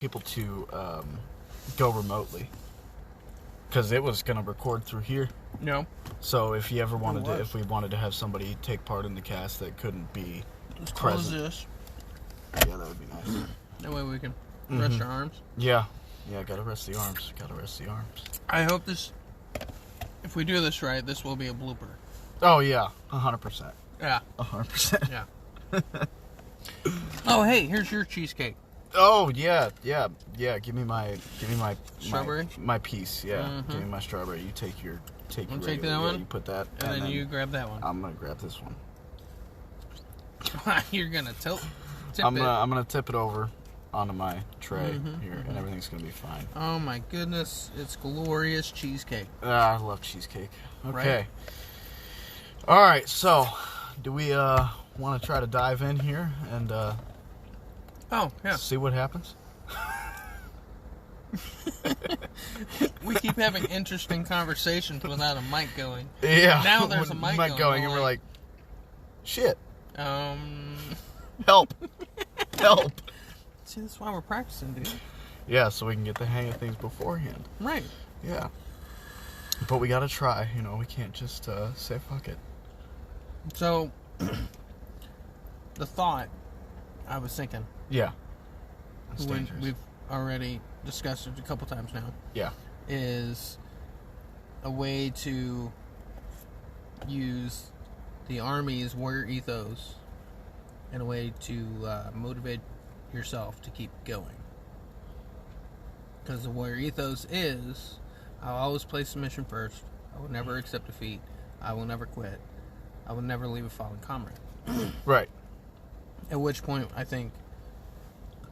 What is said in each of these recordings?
people to go remotely because it was going to record through here. No. So if you ever wanted to, if we wanted to have somebody take part in the cast that couldn't be Let's present, close this. yeah, that would be nice. That way we can rest our arms. Yeah, gotta rest the arms. I hope this, if we do this right, this will be a blooper. Oh yeah, 100%. Yeah. 100%. Yeah. Oh hey, here's your cheesecake. Oh yeah. Give me my Strawberry. My piece. Yeah. Give me my strawberry. You take your Take regular, that one. You put that, And then you grab that one. I'm gonna grab this one. You're gonna tip I'm it. gonna tip it over onto my tray here, and everything's gonna be fine. Oh my goodness, it's glorious cheesecake. I love cheesecake. Okay. Right? All right. So, do we want to try to dive in here and Oh yeah. see what happens? We keep having interesting conversations without a mic going. Yeah. Now there's a mic going, and we're like, shit. Help. Help. See, that's why we're practicing, dude. Yeah, so we can get the hang of things beforehand. Right. Yeah. But we gotta try, we can't just say fuck it. So, the thought I was thinking. Yeah. That's when dangerous. we've already discussed it a couple times now. Yeah. Is a way to use the Army's warrior ethos in a way to motivate yourself to keep going. Because the warrior ethos is, I'll always place the mission first. I will never accept defeat. I will never quit. I will never leave a fallen comrade. Right. At which point, I think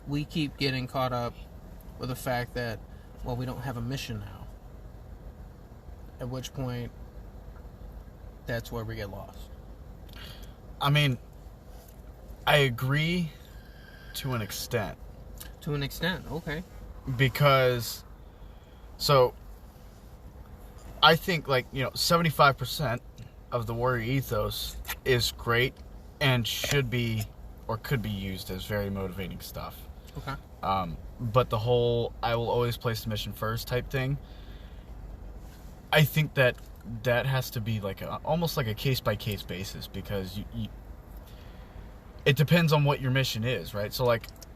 we keep getting caught up with the fact that, well, we don't have a mission now. At which point, that's where we get lost. I mean, I agree to an extent. To an extent, okay. Because, so, I think, 75% of the warrior ethos is great and should be, or could be used as very motivating stuff. Okay. But the whole, I will always place the mission first type thing, I think that has to be almost like a case-by-case basis, because it depends on what your mission is, right? So,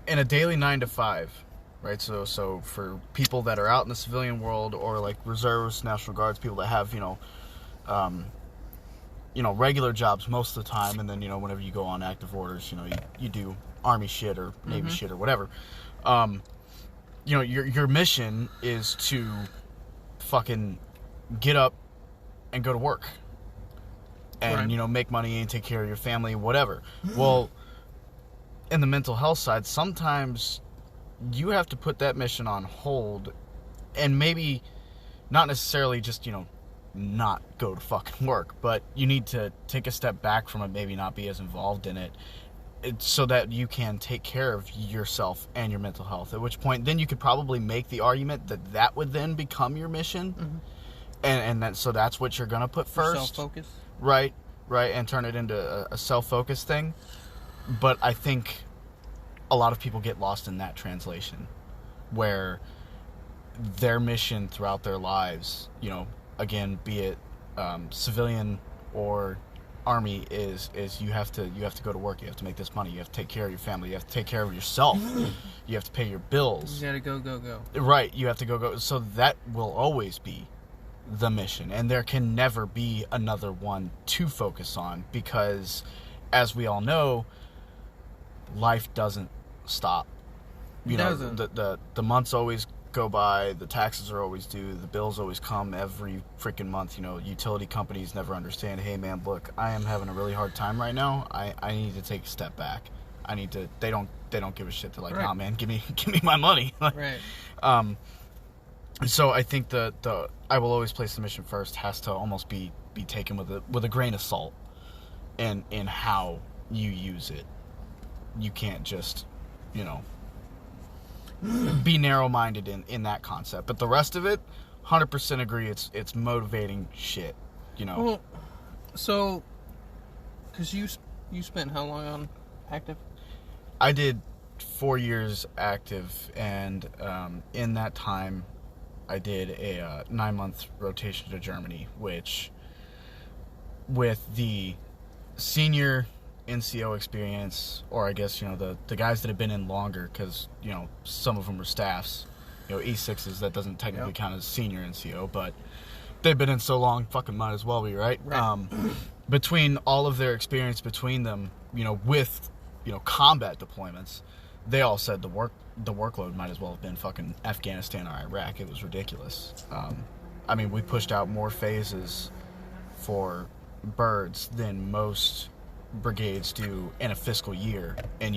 in a daily 9 to 5, right? So for people that are out in the civilian world, or reserves, National Guards, people that have, regular jobs most of the time, and then, whenever you go on active orders, you do Army shit or Navy shit or whatever. Your mission is to fucking get up and go to work. And, Right. Make money and take care of your family, whatever. Well, in the mental health side, sometimes you have to put that mission on hold and maybe not necessarily just, not go to fucking work, but you need to take a step back from it, maybe not be as involved in it, so that you can take care of yourself and your mental health. At which point, then you could probably make the argument that would then become your mission, and so that's what you're gonna put first. Self-focus. Right, and turn it into a self-focused thing. But I think a lot of people get lost in that translation, where their mission throughout their lives, again, be it civilian or Army, is you have to go to work, you have to make this money, you have to take care of your family, you have to take care of yourself, you have to pay your bills. You gotta go. Right, you have to go. So that will always be the mission, and there can never be another one to focus on, because, as we all know, life doesn't stop. The months always go by, the taxes are always due, the bills always come every freaking month. Utility companies never understand, hey man, look, I am having a really hard time right now, I need to take a step back. They don't give a shit. They're like, right. Nah man, give me my money. Right. So I think the I will always place the mission first has to almost be taken with a grain of salt in how you use it. You can't just, be narrow-minded in that concept. But the rest of it, 100% agree, it's motivating shit, Well, so, because you spent how long on active? I did 4 years active, and in that time, I did a 9-month rotation to Germany, which, with the senior NCO experience, or I guess, the guys that have been in longer, because, some of them were staffs, E6s, that doesn't technically count as senior NCO, but they've been in so long, fucking might as well be, right? Between all of their experience between them, with, combat deployments, they all said the workload might as well have been fucking Afghanistan or Iraq. It was ridiculous. We pushed out more phases for birds than most brigades do in a fiscal year, and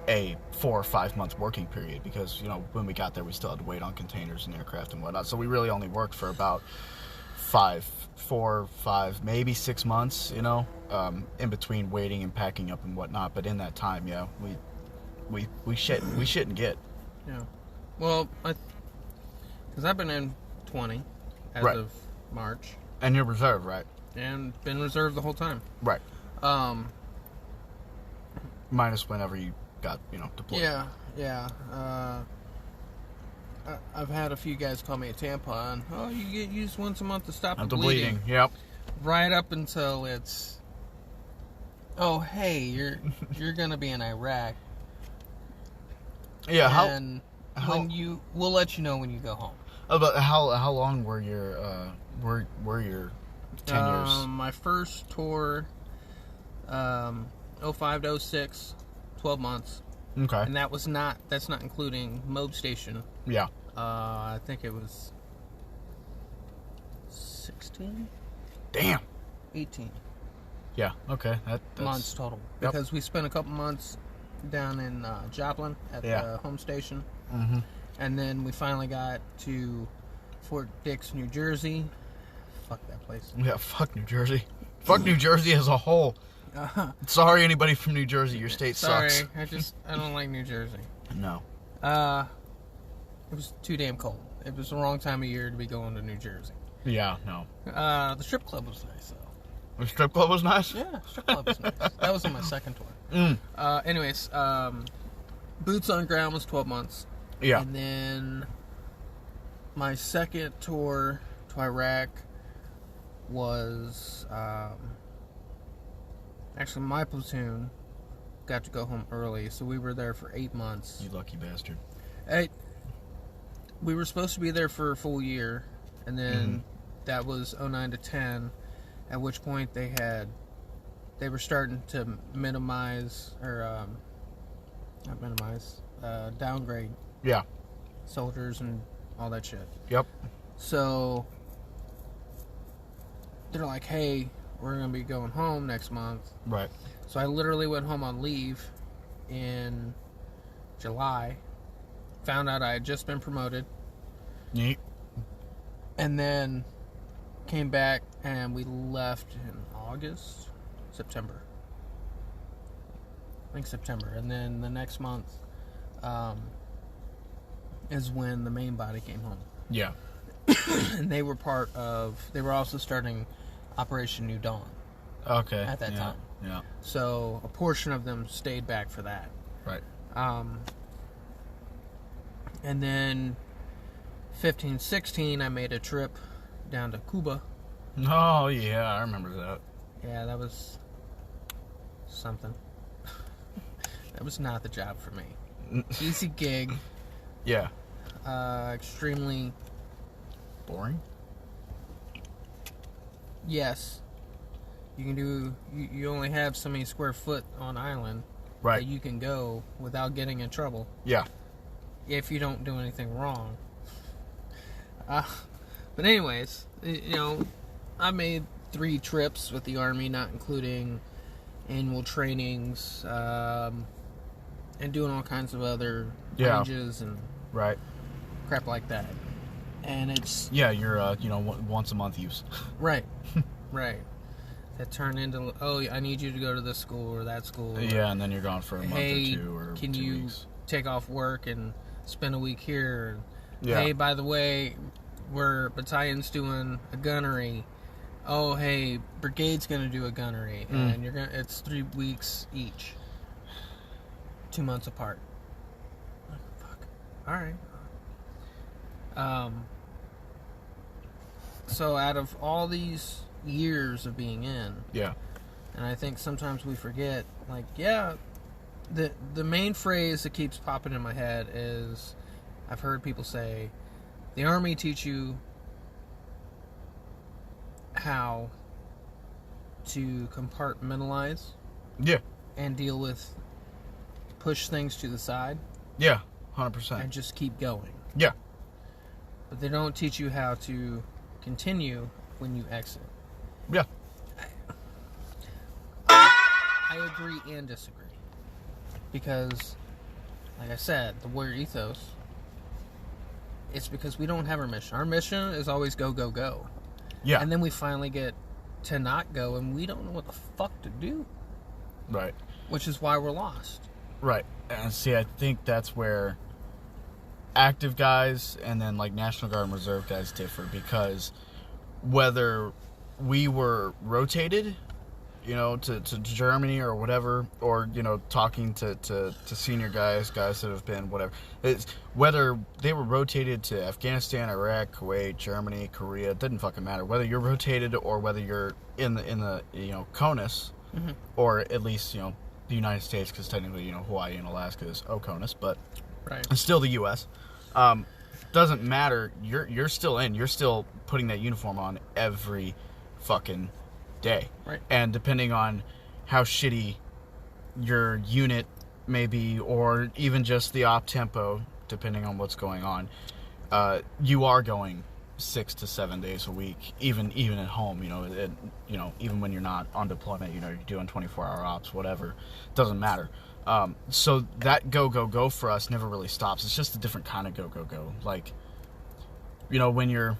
a 4 or 5 month working period, because when we got there we still had to wait on containers and aircraft and whatnot, so we really only worked for about 4, 5, maybe 6 months, in between waiting and packing up and whatnot. But in that time, we shouldn't get. Yeah. Well, because I've been in 20 as Right. of March. And you're reserve, right? And been reserved the whole time. Right. Minus whenever you got, deployed. Yeah. I've had a few guys call me a tampon. Oh, you get used once a month to stop the bleeding. Yep. Right up until it's, oh, hey, you're gonna be in Iraq. Yeah. And we'll let you know when you go home. About how long were your tenures? My first tour, 05 to 06, 12 months. Okay. And that's not including Mob Station. Yeah. I think it was 16? Damn. 18 Yeah, okay. That's months total. Yep. Because we spent a couple months down in Joplin at the home station. Mm-hmm. And then we finally got to Fort Dix, New Jersey. Fuck that place. Yeah, fuck New Jersey. Fuck New Jersey as a whole. Sorry, anybody from New Jersey. Your state sucks. Sorry, I don't like New Jersey. No. It was too damn cold. It was the wrong time of year to be going to New Jersey. Yeah, no. The strip club was nice, though. The strip club was nice? Yeah, strip club was nice. That was on my second tour. Anyways, boots on ground was 12 months. Yeah. And then my second tour to Iraq was actually my platoon got to go home early, so we were there for 8 months. You lucky bastard. We were supposed to be there for a full year, and then that was 09 to 10, at which point they were starting to downgrade Yeah. soldiers and all that shit. Yep. So they're like, hey, we're going to be going home next month. Right. So I literally went home on leave in July, found out I had just been promoted, Neat. and then came back and we left in September. I think September. And then the next month is when the main body came home. Yeah. And they were also starting Operation New Dawn. Okay. At that time. Yeah. So a portion of them stayed back for that. Right. And then 15, 16, I made a trip down to Cuba. Oh, yeah, I remember that. Yeah, that was something. That was not the job for me. Easy gig. Yeah. Extremely boring. Yes. You can do. You only have so many square foot on island. Right. That you can go without getting in trouble. Yeah. If you don't do anything wrong. But anyways, I made 3 trips with the Army, not including annual trainings, and doing all kinds of other ranges and right crap like that. And it's you're once a month use. Right. That turned into, I need you to go to this school or that school. Yeah, and then you're gone for a month or 2 or can 2 you weeks. Take off work and spend a week here? Yeah. Hey, by the way, we're battalion's doing a gunnery. Oh, hey, brigade's gonna do a gunnery, and it's 3 weeks each, 2 months apart. All right. So out of all these years of being in, Yeah. and I think sometimes we forget, like, yeah, the main phrase that keeps popping in my head is, I've heard people say, the Army teach you how to compartmentalize Yeah. and deal with, push things to the side Yeah. 100%. and just keep going. Yeah. But they don't teach you how to continue when you exit. Yeah. I agree and disagree. Because, like I said, the warrior ethos, it's because we don't have our mission. Our mission is always go, go, go. Yeah. And then we finally get to not go, and we don't know what the fuck to do. Right. Which is why we're lost. Right. And see, I think that's where active guys and then like National Guard and Reserve guys differ, because whether we were rotated, you know, to Germany or whatever, or, you know, talking to senior guys that have been whatever, it's whether they were rotated to Afghanistan, Iraq, Kuwait, Germany, Korea, it didn't fucking matter. Whether you're rotated or whether you're in the you know, CONUS, or at least, you know, the United States, because technically, you know, Hawaii and Alaska is OCONUS, but Right. it's still the U.S. Doesn't matter. You're still in. You're still putting that uniform on every fucking day. Right. And depending on how shitty your unit may be, or even just the op tempo, depending on what's going on, you are going 6 to 7 days a week, even at home. You know, even when you're not on deployment, you know, you're doing 24-hour ops, whatever. Doesn't matter. So that go for us never really stops. It's just a different kind of go. Like, you know, when you're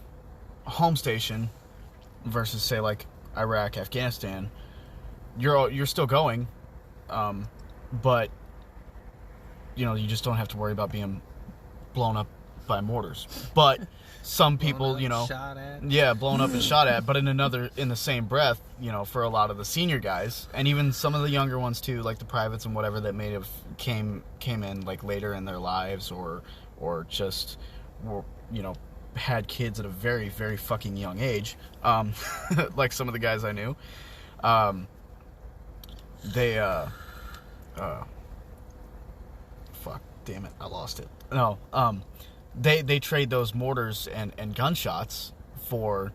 home station versus, say, like Iraq, Afghanistan, you're still going, but, you know, you just don't have to worry about being blown up by mortars. But some people, you know, shot at. yeah, blown up and shot at, but in the same breath, you know, for a lot of the senior guys, and even some of the younger ones too, like the privates and whatever, that may have came in like later in their lives, or just were, you know, had kids at a very, very fucking young age, like some of the guys I knew, they fuck, damn it, I lost it. No, they trade those mortars and gunshots for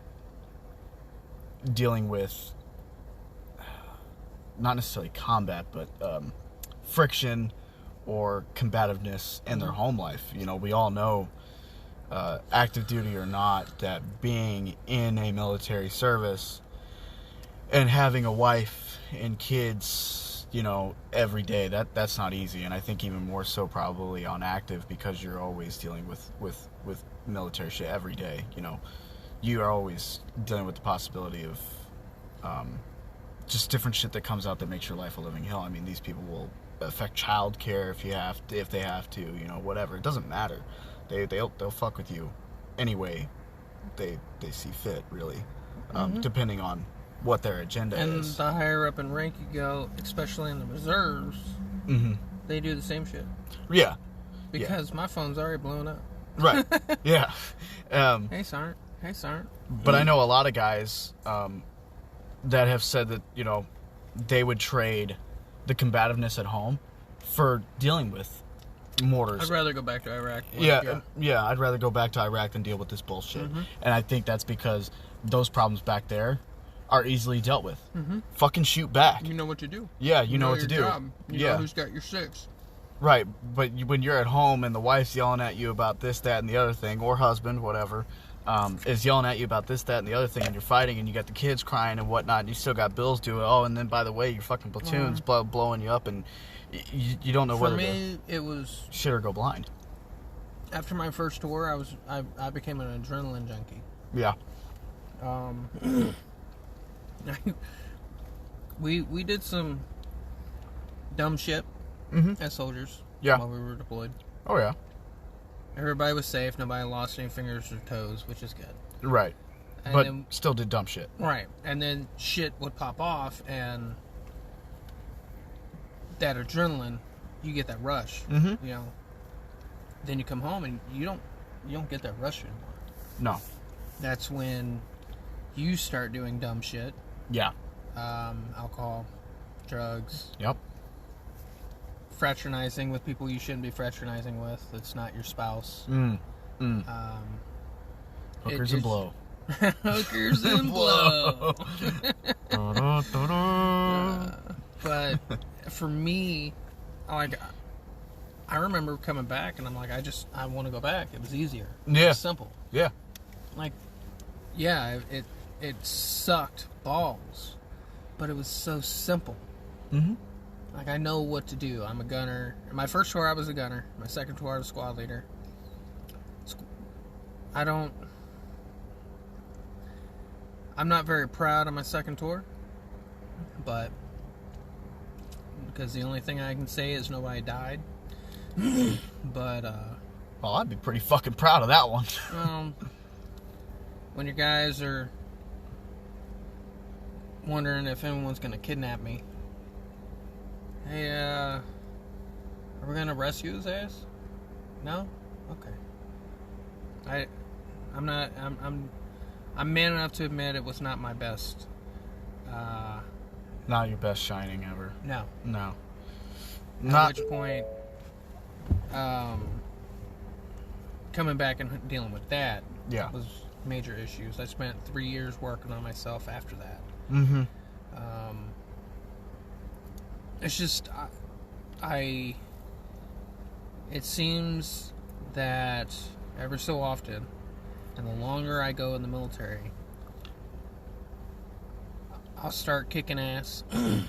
dealing with not necessarily combat, but friction or combativeness in their home life. You know, we all know, active duty or not, that being in a military service and having a wife and kids, you know, every day, that's not easy. And I think even more so probably on active, because you're always dealing with military shit every day. You know, you are always dealing with the possibility of just different shit that comes out that makes your life a living hell. I mean, these people will affect child care if they have to, you know, whatever. It doesn't matter. They'll fuck with you anyway they see fit, really, depending on what their agenda is. And the higher up in rank you go, especially in the reserves, they do the same shit. Yeah. Because my phone's already blown up. Right. Yeah. Hey, Sergeant. But I know a lot of guys that have said that, you know, they would trade the combativeness at home for dealing with mortars. I'd rather go back to Iraq. Yeah, I'd rather go back to Iraq than deal with this bullshit. And I think that's because those problems back there are easily dealt with. Fucking shoot back. You know what to do. Yeah, you know what your to do. Job. You know who's got your six. Right, but when you're at home and the wife's yelling at you about this, that, and the other thing, or husband, whatever, is yelling at you about this, that, and the other thing, and you're fighting, and you got the kids crying and whatnot, and you still got bills due. Oh, and then, by the way, your fucking platoon's blowing you up, and you don't know whether it was shit or go blind. After my first tour, I became an adrenaline junkie. Yeah. We did some dumb shit as soldiers. Yeah. While we were deployed. Oh yeah. Everybody was safe. Nobody lost any fingers or toes, which is good. Right. And but then, still did dumb shit. Right. And then shit would pop off, and that adrenaline, you get that rush. You know, then you come home and you don't get that rush anymore. No. That's when you start doing dumb shit. Yeah. Alcohol, drugs. Yep. Fraternizing with people you shouldn't be fraternizing with. That's not your spouse. Hookers and blow. Hookers and blow. But for me, I remember coming back and I'm like, I want to go back. It was easier. Yeah. It was simple. Yeah. Like, yeah, it sucked balls, but it was so simple. Mm-hmm. Like, I know what to do. I'm a gunner. My first tour, I was a gunner. My second tour, I was squad leader. I'm not very proud of my second tour, but because the only thing I can say is nobody died. But, well, I'd be pretty fucking proud of that one. When your guys are wondering if anyone's going to kidnap me, hey, are we going to rescue his ass? No? Okay. I'm man enough to admit it was not my best. Not your best shining ever. No. No. At which point, coming back and dealing with that was major issues. I spent 3 years working on myself after that. Mm-hmm. It's just, it seems that every so often, and the longer I go in the military, I'll start kicking ass, and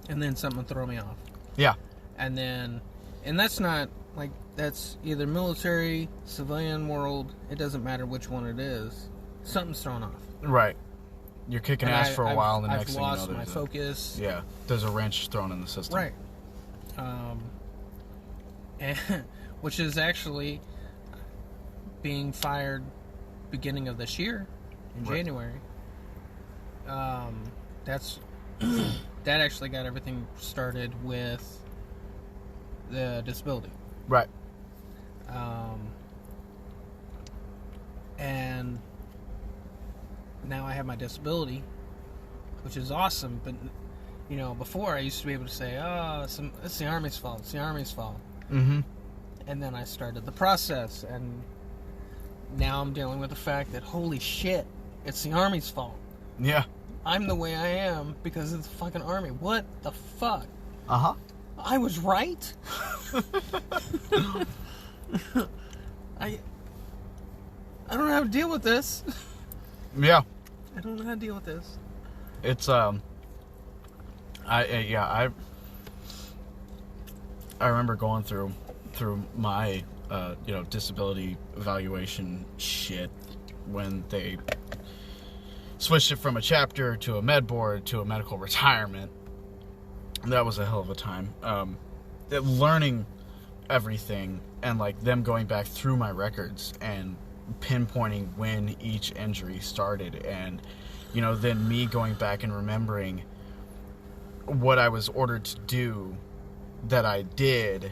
then something will throw me off. Yeah. And that's not, like, that's either military, civilian world, it doesn't matter which one it is. Something's thrown off. Right. You're kicking ass for a while, and the next thing you know, I've lost my focus. Yeah, there's a wrench thrown in the system. Right. And, which is actually being fired beginning of this year, in January. That actually got everything started with the disability. Right. And now I have my disability, which is awesome, but, you know, before I used to be able to say, it's the Army's fault, it's the Army's fault. Mm-hmm. And then I started the process, and now I'm dealing with the fact that, holy shit, it's the Army's fault. Yeah. I'm the way I am because of the fucking Army. What the fuck? Uh-huh. I was right? I don't know how to deal with this. Yeah. I don't know how to deal with this. It's, I remember going through my, disability evaluation shit when they switched it from a chapter to a med board to a medical retirement. That was a hell of a time. Learning everything and, like, them going back through my records and pinpointing when each injury started, and, you know, then me going back and remembering what I was ordered to do that I did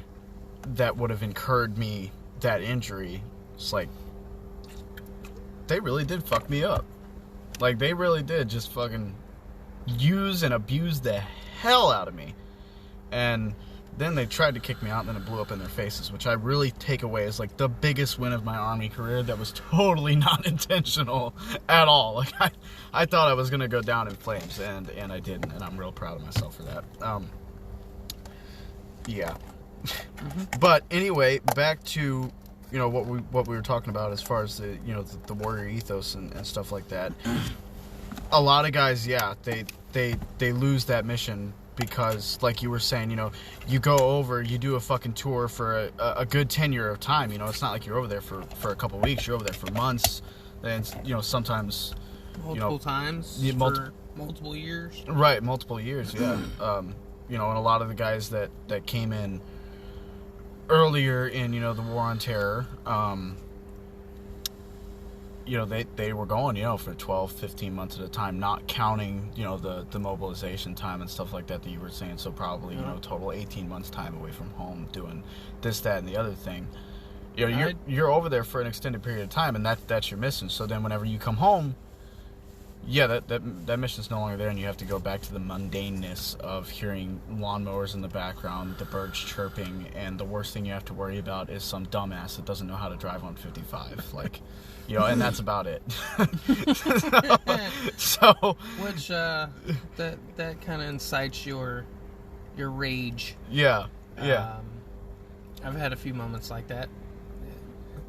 that would have incurred me that injury. It's like, they really did fuck me up. Like, they really did just fucking use and abuse the hell out of me. And then they tried to kick me out, and then it blew up in their faces, which I really take away as, like, the biggest win of my Army career that was totally not intentional at all. Like, I thought I was going to go down in flames, and I didn't, and I'm real proud of myself for that. Yeah. Mm-hmm. But anyway, back to, you know, what we were talking about as far as the, you know, the warrior ethos and stuff like that. A lot of guys, yeah, they lose that mission because, like you were saying, you know, you go over, you do a fucking tour for a good tenure of time. You know, it's not like you're over there for a couple of weeks. You're over there for months, and, you know, sometimes multiple times for multiple years. Right, multiple years. Yeah. You know, and a lot of the guys that came in earlier in, you know, the War on Terror, you know, they were going, you know, for 12, 15 months at a time, not counting, you know, the mobilization time and stuff like that you were saying. So probably, you know, total 18 months time away from home doing this, that, and the other thing. You know, you're over there for an extended period of time, and that's your mission. So then whenever you come home, yeah, that mission's no longer there, and you have to go back to the mundaneness of hearing lawnmowers in the background, the birds chirping, and the worst thing you have to worry about is some dumbass that doesn't know how to drive on 55. Like, you know, and that's about it. so which that kind of incites your rage. Yeah. I've had a few moments like that.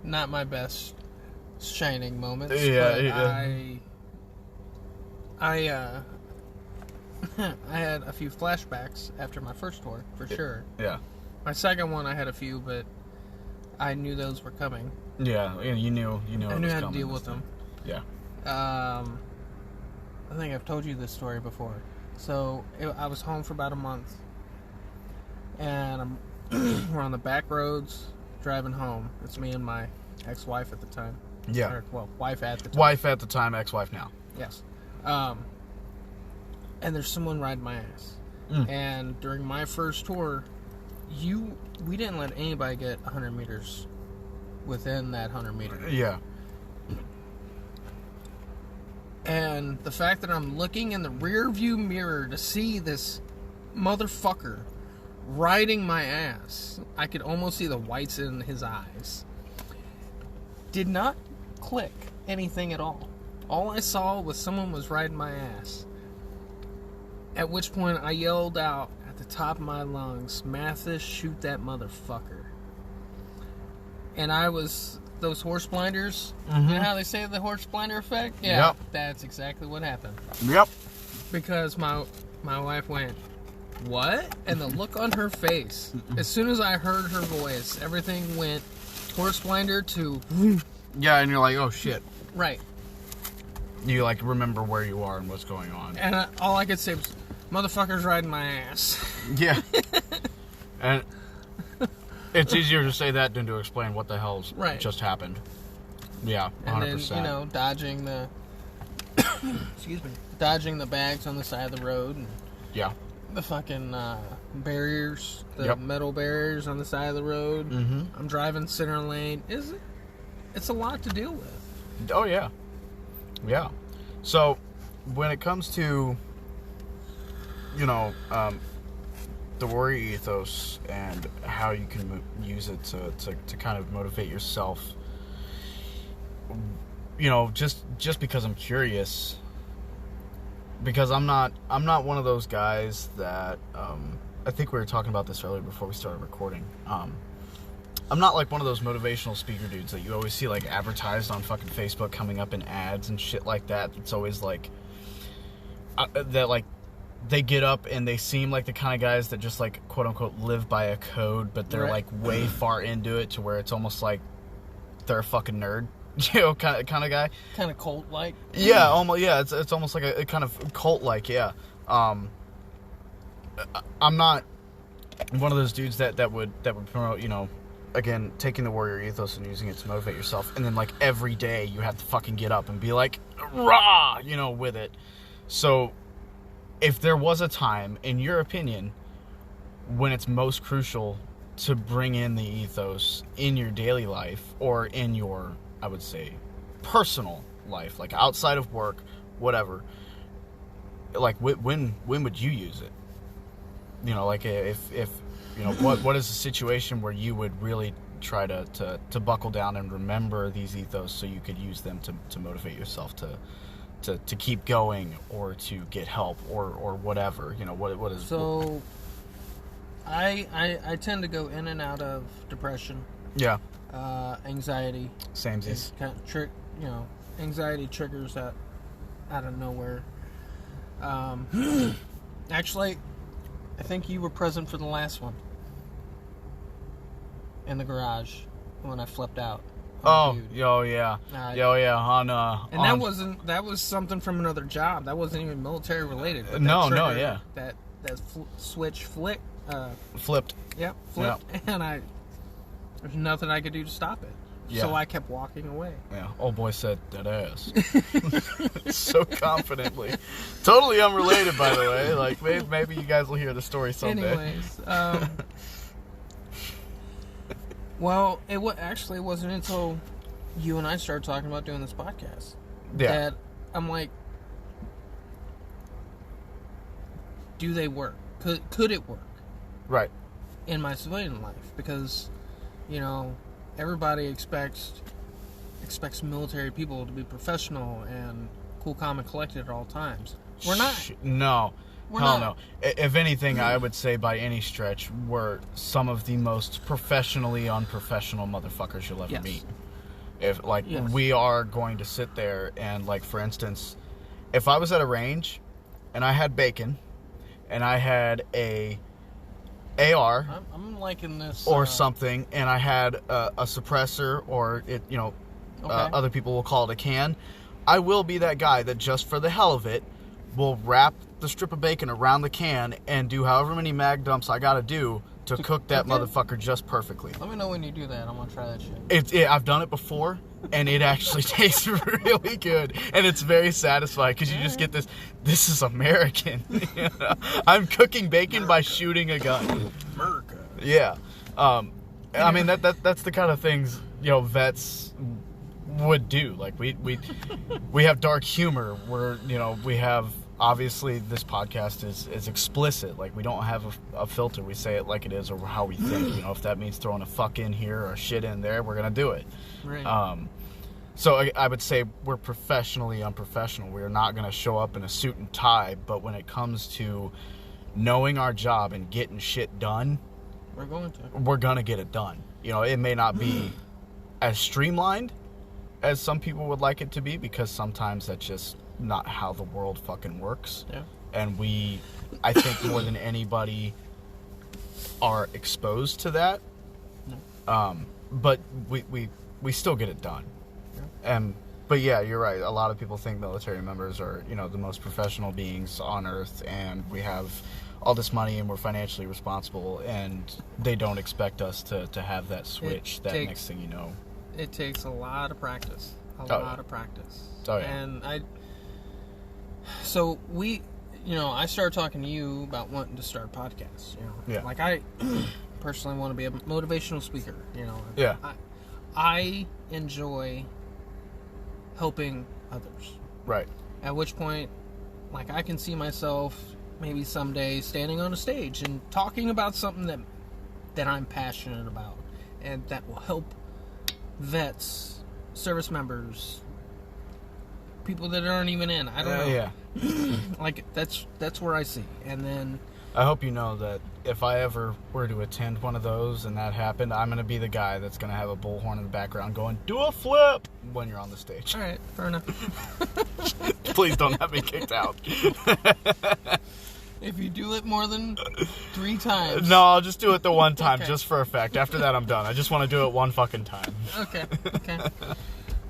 Not my best shining moments, but I had a few flashbacks after my first tour, for sure. Yeah. My second one, I had a few, but I knew those were coming. Yeah, you knew. I knew how to deal with them. Yeah. I think I've told you this story before. So I was home for about a month, and we're on the back roads driving home. It's me and my ex-wife at the time. Yeah. Or, well, wife at the time. Wife at the time, ex-wife now. Yes. And there's someone riding my ass. And during my first tour, we didn't let anybody get 100 meters within that 100 meter. Yeah. And the fact that I'm looking in the rear view mirror to see this motherfucker riding my ass, I could almost see the whites in his eyes, did not click anything at all. All I saw was someone was riding my ass. At which point I yelled out at the top of my lungs, "Mathis, shoot that motherfucker." And I was, those horse blinders, you know how they say the horse blinder effect? Yeah, yep. That's exactly what happened. Yep. Because my wife went, "What?" And the look on her face, as soon as I heard her voice, everything went horse blinder to... Yeah, and you're like, oh shit. Right. You like remember where you are and what's going on. And all I could say was, "Motherfucker's riding my ass." Yeah. And it's easier to say that than to explain what the hell's just happened. Yeah, 100%. And then, dodging the... excuse me. Dodging the bags on the side of the road. And yeah. the fucking barriers, the metal barriers on the side of the road. I'm driving center lane. It's a lot to deal with. Oh, yeah. Yeah. So, when it comes to, the warrior ethos and how you can use it to kind of motivate yourself, just because I'm curious, because I'm not one of those guys that, I think we were talking about this earlier before we started recording. I'm not like one of those motivational speaker dudes that you always see like advertised on fucking Facebook coming up in ads and shit like that. It's always like that, like they get up and they seem like the kind of guys that just like quote unquote live by a code, but they're like way far into it to where it's almost like they're a fucking nerd, kind of guy. Kind of cult like. Yeah, almost. Yeah, it's almost like a kind of cult like. Yeah. I'm not one of those dudes that would promote, again, taking the warrior ethos and using it to motivate yourself, and then like every day you have to fucking get up and be like, rah, with it. So if there was a time, in your opinion, when it's most crucial to bring in the ethos in your daily life or in your, I would say, personal life, like outside of work, whatever, like when would you use it? Like if what is the situation where you would really try to buckle down and remember these ethos so you could use them to motivate yourself to keep going or to get help or whatever, what is... So I tend to go in and out of depression. Yeah. Anxiety. Samesies. Anxiety triggers out of nowhere. Actually, I think you were present for the last one. In the garage when I flipped out. Oh yeah. That was something from another job. That wasn't even military related. But yeah. That switch flipped. Yep, flipped. Yep. And there's nothing I could do to stop it. Yeah. So I kept walking away. Yeah. Old boy said that ass. So confidently. Totally unrelated, by the way. Like, maybe you guys will hear the story someday. Anyways, Well, actually it wasn't until you and I started talking about doing this podcast that I'm like, do they work? Could it work? Right. In my civilian life, because, you know, everybody expects military people to be professional and cool, calm, and collected at all times. We're not. No. We're Hell not. no. If anything, I would say by any stretch, we're some of the most professionally unprofessional motherfuckers you'll ever meet. If, like, we are going to sit there and, like, for instance, if I was at a range and I had bacon and I had a AR, I'm liking this, or something, and I had a suppressor, or other people will call it a can, I will be that guy that just for the hell of it will wrap the strip of bacon around the can and do however many mag dumps I gotta do to cook that motherfucker just perfectly. Let me know when you do that. I'm gonna try that shit. I've done it before, and it actually tastes really good, and it's very satisfying because you just get this is American. You know? I'm cooking bacon by shooting a gun. America. Yeah. I mean, that's the kind of things, you know, vets would do. Like, we have dark humor where, you know, we have, obviously this podcast is explicit. Like, we don't have a filter. We say it like it is or how we think. You know, if that means throwing a fuck in here or a shit in there, we're gonna do it. Right. So I would say we're professionally unprofessional. We're not gonna show up in a suit and tie, but when it comes to knowing our job and getting shit done, we're gonna get it done. You know, it may not be as streamlined as some people would like it to be, because sometimes that's just not how the world fucking works. Yeah. And I think more than anybody are exposed to that. Yeah. But we still get it done. Yeah. But yeah, you're right. A lot of people think military members are, you know, the most professional beings on earth, and we have all this money and we're financially responsible, and they don't expect us to have that switch next thing you know. It takes a lot of practice. A lot of practice. Oh, yeah. And I started talking to you about wanting to start podcasts, you know. Yeah. Like, I personally want to be a motivational speaker, you know. Yeah. I enjoy helping others. Right. At which point, like, I can see myself maybe someday standing on a stage and talking about something that I'm passionate about, and that will help vets, service members, people that aren't even in. I don't know. Yeah. Like, that's where I see. And then I hope you know that if I ever were to attend one of those and that happened, I'm going to be the guy that's going to have a bullhorn in the background going, "Do a flip," when you're on the stage. All right, fair enough. Please don't have me kicked out. If you do it more than 3 times. No, I'll just do it the one time, Okay. just for effect. After that, I'm done. I just want to do it one fucking time. Okay.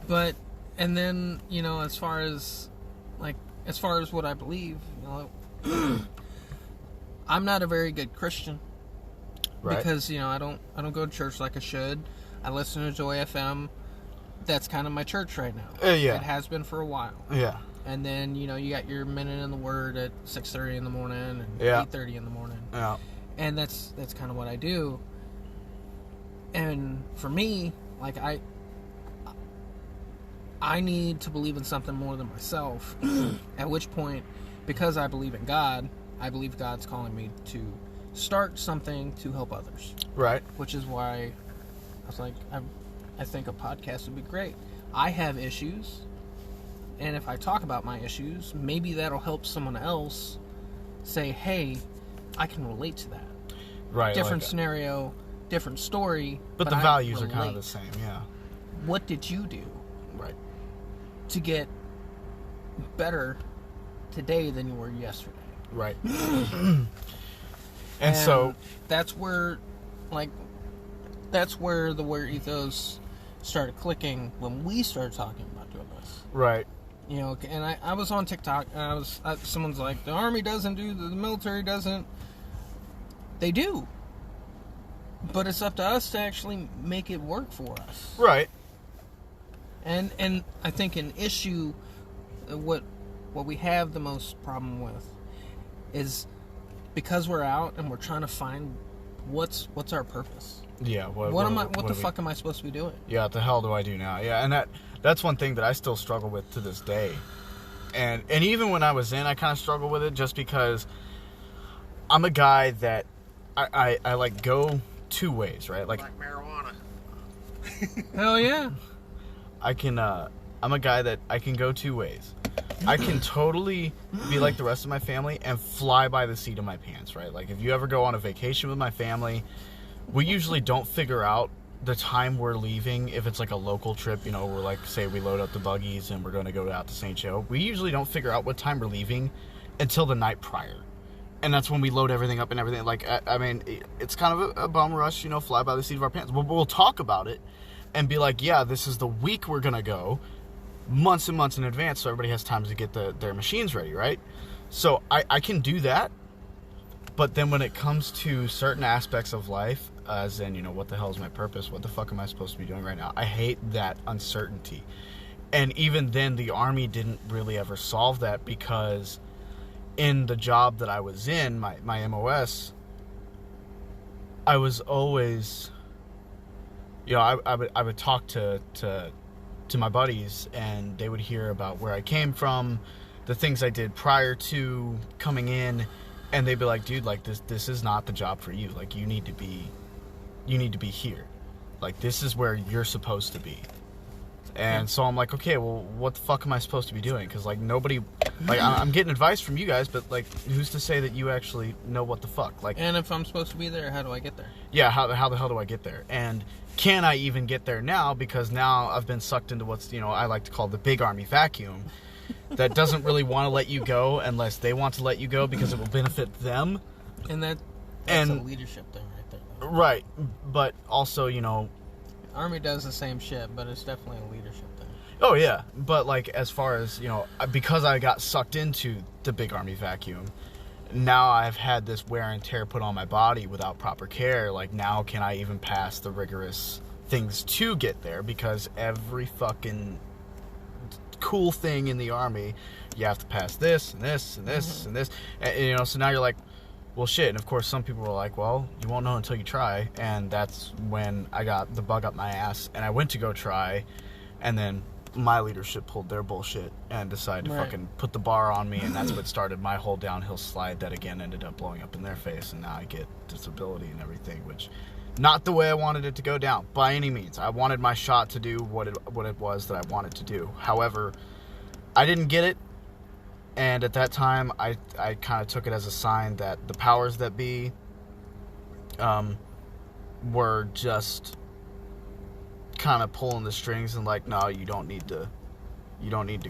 But, and then, you know, as far as what I believe, you know, I'm not a very good Christian. Right. Because, you know, I don't go to church like I should. I listen to Joy FM. That's kind of my church right now. Yeah. It has been for a while. Yeah. And then, you know, you got your Minute in the Word at 6:30 in the morning and 8:30 in the morning. Yeah. And that's kind of what I do. And for me, like, I need to believe in something more than myself. At which point, because I believe in God, I believe God's calling me to start something to help others. Right. Which is why I was like, I think a podcast would be great. I have issues, and if I talk about my issues, maybe that'll help someone else say, hey, I can relate to that. Right. Different scenario, different story. But the values are kind of the same, yeah. What did you do? Right. To get better today than you were yesterday? Right. and so that's where the Warrior Ethos started clicking when we started talking about doing this. Right. You know, and I was on TikTok, and someone's like, the Army doesn't do, the military doesn't. They do. But it's up to us to actually make it work for us. Right. And I think an issue, what we have the most problem with is because we're out and we're trying to find what's our purpose. Yeah. What the fuck am I supposed to be doing? Yeah. What the hell do I do now? Yeah, and that's one thing that I still struggle with to this day. And even when I was in, I kind of struggle with it just because I'm a guy that I like go two ways, right? Like marijuana. Hell yeah. I'm a guy that I can go two ways. I can totally be like the rest of my family and fly by the seat of my pants, right? Like if you ever go on a vacation with my family, we usually don't figure out the time we're leaving. If it's like a local trip, we're like, say we load up the buggies and we're going to go out to St. Joe. We usually don't figure out what time we're leaving until the night prior. And that's when we load everything up and everything. Like, I mean, it's kind of a bum rush, fly by the seat of our pants. We'll talk about it and be like, yeah, this is the week we're going to go, months and months in advance, so everybody has time to get their machines ready, right? So I can do that. But then when it comes to certain aspects of life, as in, what the hell is my purpose? What the fuck am I supposed to be doing right now? I hate that uncertainty. And even then, the Army didn't really ever solve that because in the job that I was in, my MOS, I was always, I would talk to my buddies, and they would hear about where I came from, the things I did prior to coming in, and they'd be like, dude, like this is not the job for you. Like you need to be here. Like this is where you're supposed to be. And so I'm like, okay, well, what the fuck am I supposed to be doing? Because, like, nobody, like, I'm getting advice from you guys, but, like, who's to say that you actually know what the fuck? Like, and if I'm supposed to be there, how do I get there? Yeah, how the hell do I get there? And can I even get there now? Because now I've been sucked into what's, I like to call the big Army vacuum that doesn't really want to let you go unless they want to let you go because it will benefit them. And that's a leadership thing right there. Though. Right. But also, Army does the same shit, but it's definitely a leadership thing. Oh, yeah. But, like, as far as, because I got sucked into the big Army vacuum, now I've had this wear and tear put on my body without proper care. Like, now can I even pass the rigorous things to get there? Because every fucking cool thing in the Army, you have to pass this and this and this and this. And, so now you're like, well, shit. And, of course, some people were like, well, you won't know until you try. And that's when I got the bug up my ass. And I went to go try. And then my leadership pulled their bullshit and decided to fucking put the bar on me. And that's what started my whole downhill slide that, again, ended up blowing up in their face. And now I get disability and everything, which not the way I wanted it to go down by any means. I wanted my shot to do what it was that I wanted to do. However, I didn't get it. And at that time, I kind of took it as a sign that the powers that be were just kind of pulling the strings and like, no, you don't need to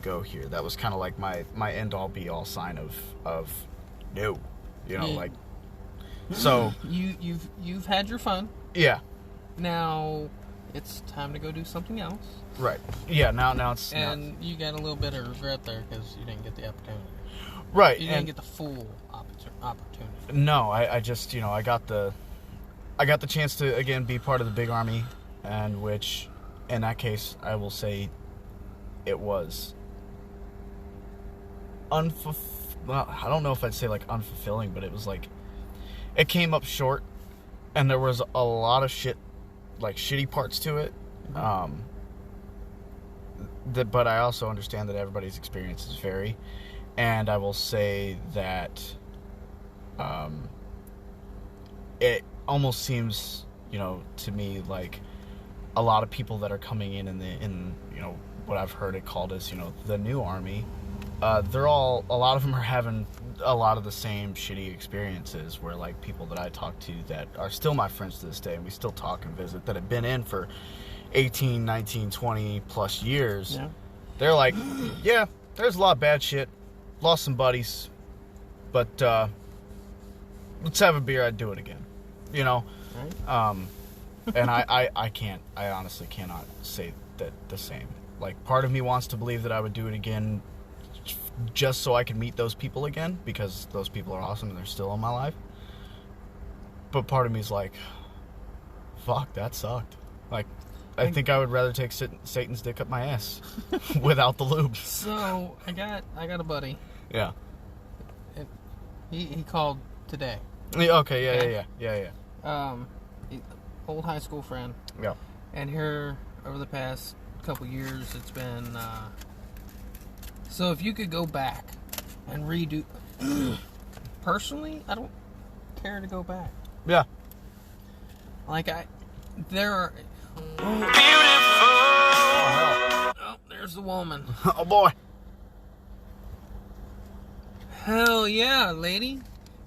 go here. That was kind of like my end all be all sign of no, like. So you've had your fun. Yeah. Now it's time to go do something else. Right. Yeah. Now it's. And you got a little bit of regret there because you didn't get the opportunity. Right. You didn't get the full opportunity. No, I just I got the chance to again be part of the big Army, and which in that case I will say it was well, I don't know if I'd say like unfulfilling, but it was like it came up short, and there was a lot of shit, like shitty parts to it. But I also understand that everybody's experiences vary, and I will say that it almost seems, to me like a lot of people that are coming in what I've heard it called as, the new Army, a lot of them are having a lot of the same shitty experiences where like people that I talk to that are still my friends to this day, and we still talk and visit, that have been in for 18, 19, 20 plus years. Yeah. They're like, yeah, there's a lot of bad shit, lost some buddies, but let's have a beer, I'd do it again, right. And I honestly cannot say that the same. Like, part of me wants to believe that I would do it again just so I can meet those people again, because those people are awesome and they're still in my life. But part of me is like, fuck, that sucked. Like, I think I would rather take Satan's dick up my ass without the lube. So I got a buddy. Yeah. He called today. Okay. Yeah. old high school friend. Yeah. And here, over the past couple years, it's been... So if you could go back and redo... Personally, I don't care to go back. Yeah. Like, there are... Oh, there's the woman. Oh, boy. Hell yeah, lady.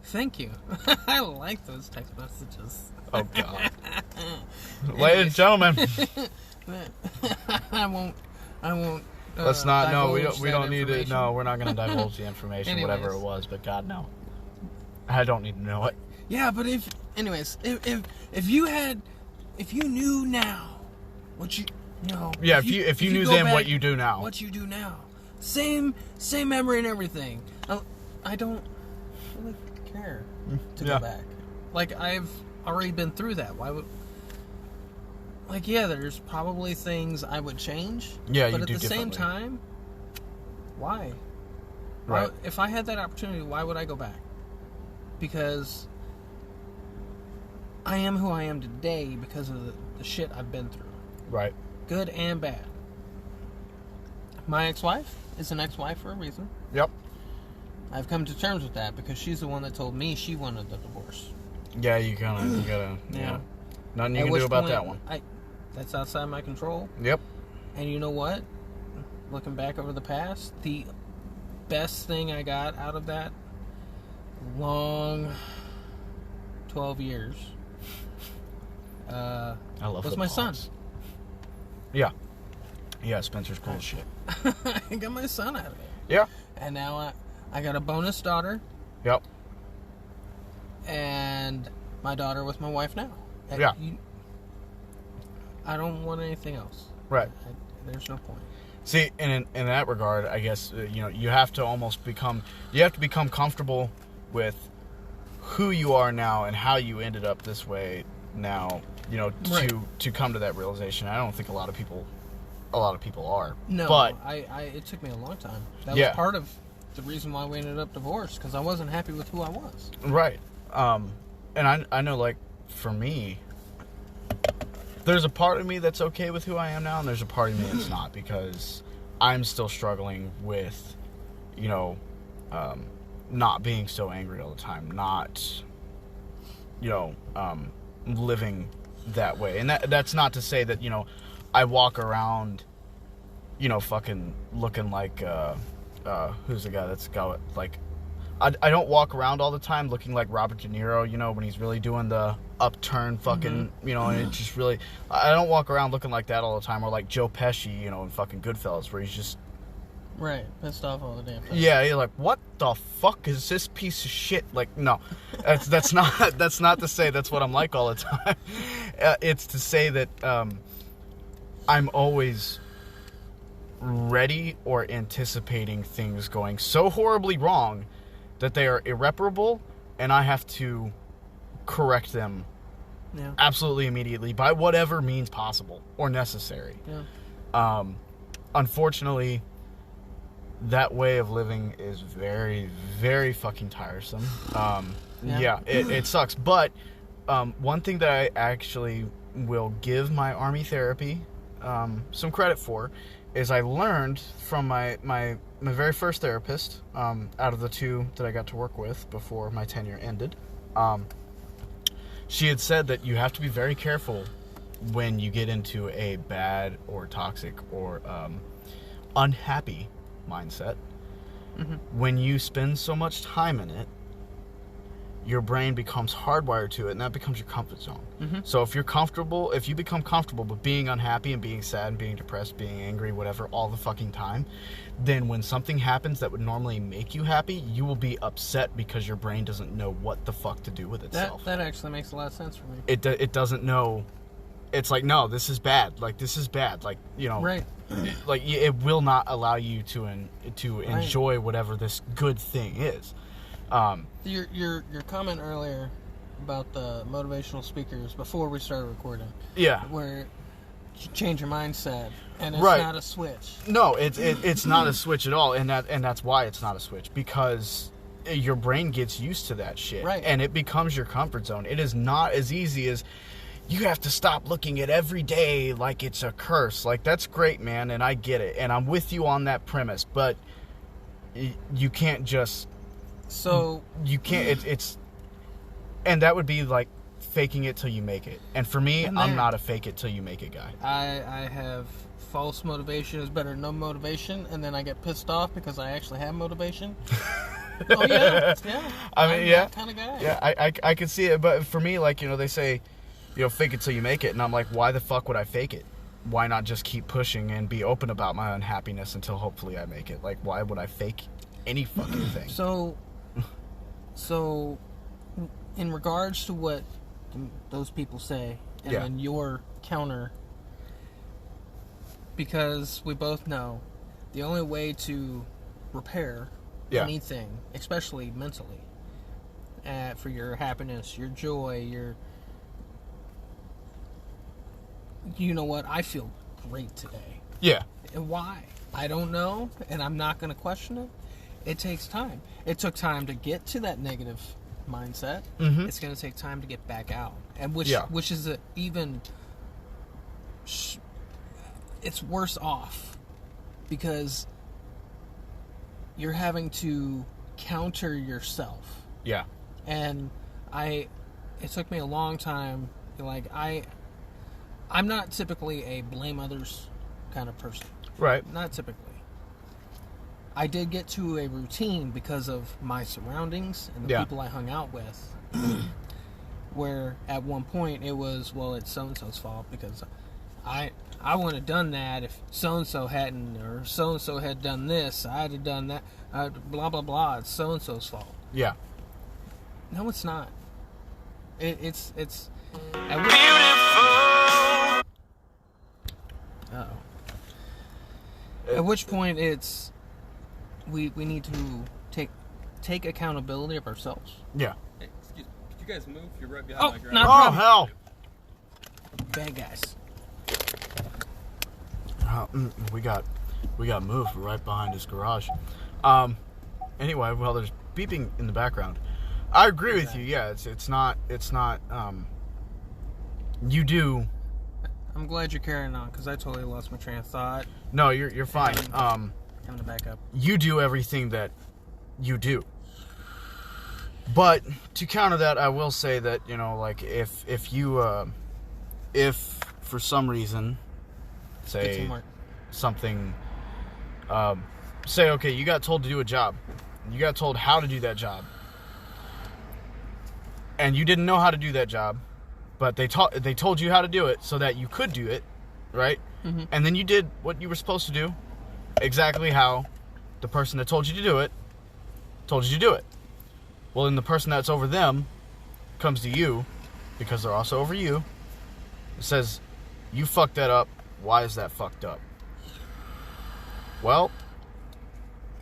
Thank you. I like those text messages. Oh, God. Ladies and gentlemen. I won't. Let's not. No, we divulge don't that need it. information. No, we're not going to divulge the information, whatever it was. But God, no. I don't need to know it. Yeah, but if you knew now what you know. Yeah, if you knew go then back, what you do now. What you do now. Same memory and everything. I don't really care to go back. Like, I've already been through that. Why would... Like, yeah, there's probably things I would change. Yeah, but you at do the same differently. time, why? Right. If I had that opportunity, why would I go back? Because I am who I am today because of the shit I've been through. Right. Good and bad. My ex-wife is an ex-wife for a reason. Yep. I've come to terms with that because she's the one that told me she wanted the divorce. Yeah, you gotta. Yeah. Nothing you At can which do about point, that one. That's outside my control. Yep. And you know what? Looking back over the past, the best thing I got out of that long 12 years I love was the my pause. son. Yeah. Yeah, Spencer's cool as shit. I got my son out of it. Yeah. And now I got a bonus daughter. Yep. And my daughter with my wife now. Yeah. I don't want anything else. Right. There's no point. See, in that regard, I guess, you have to become comfortable with who you are now and how you ended up this way now, Right. to come to that realization. I don't think a lot of people are. No, but it took me a long time. That Yeah. was part of the reason why we ended up divorced, because I wasn't happy with who I was. right. And I know, like, for me, there's a part of me that's okay with who I am now, and there's a part of me that's not, because I'm still struggling with, not being so angry all the time, not, living that way. And that's not to say that, I walk around, fucking looking like, who's the guy that's got, like, I don't walk around all the time looking like Robert De Niro, when he's really doing the upturn fucking, and it's just really... I don't walk around looking like that all the time, or like Joe Pesci, in fucking Goodfellas, where he's just... Right, pissed off all the damn time. Yeah, you're like, what the fuck is this piece of shit? Like, no. That's not to say that's what I'm like all the time. It's to say that I'm always ready or anticipating things going so horribly wrong that they are irreparable, and I have to correct them absolutely immediately by whatever means possible or necessary. Yeah. Unfortunately, that way of living is very, very fucking tiresome. It sucks. But one thing that I actually will give my Army therapy some credit for is I learned from my very first therapist, out of the two that I got to work with before my tenure ended. She had said that you have to be very careful when you get into a bad or toxic or unhappy mindset. When you spend so much time in it, your brain becomes hardwired to it, and that becomes your comfort zone. So if you become comfortable with being unhappy and being sad and being depressed, being angry, whatever, all the fucking time, then when something happens that would normally make you happy, you will be upset because your brain doesn't know what the fuck to do with itself. That actually makes a lot of sense for me. It doesn't know. It's like, no, this is bad. Like, this is bad. Like, Right. Like, it will not allow you to enjoy whatever this good thing is. Your comment earlier about the motivational speakers before we started recording. Yeah. Where you change your mindset, and it's Right. not a switch. No, it's not a switch at all, and that's why it's not a switch, because your brain gets used to that shit, Right. and it becomes your comfort zone. It is not as easy as, you have to stop looking at every day like it's a curse. Like, that's great, man, and I get it, and I'm with you on that premise, but you can't just... So... You can't... It's... And that would be, like, faking it till you make it. And for me, I'm not a fake it till you make it guy. I have false motivation is better than no motivation, and then I get pissed off because I actually have motivation. Oh, yeah. I mean, that kind of guy. Yeah, I can see it, but for me, like, they say... fake it till you make it. And I'm like, why the fuck would I fake it? Why not just keep pushing and be open about my unhappiness until hopefully I make it? Like, why would I fake any fucking thing? So, in regards to what those people say, and then your counter, because we both know the only way to repair anything, especially mentally, for your happiness, your joy, you know what? I feel great today. Yeah. And why? I don't know, and I'm not going to question it. It takes time. It took time to get to that negative mindset. Mm-hmm. It's going to take time to get back out, and which is it's worse off because you're having to counter yourself. Yeah. And it took me a long time. Like, I'm not typically a blame others kind of person. Right. Not typically. I did get to a routine because of my surroundings and the people I hung out with, where at one point it was, well, it's so-and-so's fault because I wouldn't have done that if so-and-so hadn't, or so-and-so had done this, I'd have done that, blah, blah, blah, it's so-and-so's fault. Yeah. No, it's not. It's at which point it's we need to take accountability of ourselves. Yeah. Hey, excuse me. Could you guys move? You're right behind my ground. Not oh, hell. Bad guys. We got moved right behind his garage. Anyway, well, there's beeping in the background. I agree with you. Yeah, it's not you do. I'm glad you're carrying on because I totally lost my train of thought. No, you're fine. Having to back up. You do everything that you do. But to counter that, I will say that, like, if you if for some reason, say something, say, okay, you got told to do a job, you got told how to do that job, and you didn't know how to do that job, but they told you how to do it so that you could do it, right? Mm-hmm. And then you did what you were supposed to do, exactly how the person that told you to do it told you to do it. Well, then the person that's over them comes to you, because they're also over you, and says, you fucked that up. Why is that fucked up? Well,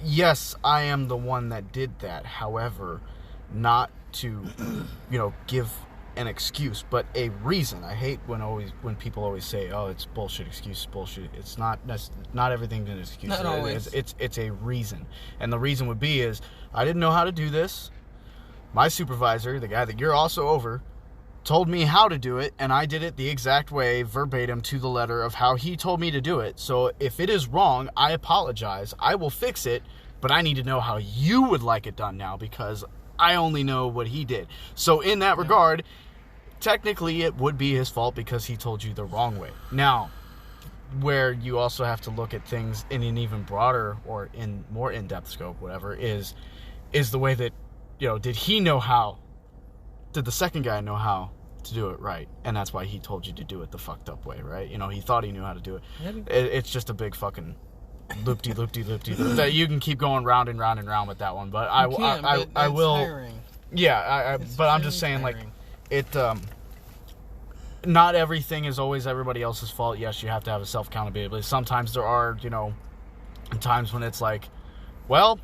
yes, I am the one that did that. However, not to, give an excuse, but a reason. I hate when people always say, "Oh, it's bullshit excuse, bullshit." It's not. That's not everything's an excuse. Not always. It's a reason, and the reason would be is I didn't know how to do this. My supervisor, the guy that you're also over, told me how to do it, and I did it the exact way, verbatim to the letter of how he told me to do it. So if it is wrong, I apologize. I will fix it, but I need to know how you would like it done now because I only know what he did. So in that regard, technically it would be his fault because he told you the wrong way. Now, where you also have to look at things in an even broader or in more in-depth scope, whatever, is the way that, did he know how? Did the second guy know how to do it right? And that's why he told you to do it the fucked up way, right? He thought he knew how to do it. It's just a big fucking loop-de-loop-de-loop-de-loop that you can keep going round and round and round with that one. But I will. Tiring. Yeah, but I'm just saying, tiring. Not everything is always everybody else's fault. Yes, you have to have a self-accountability. Sometimes there are, times when it's like, well...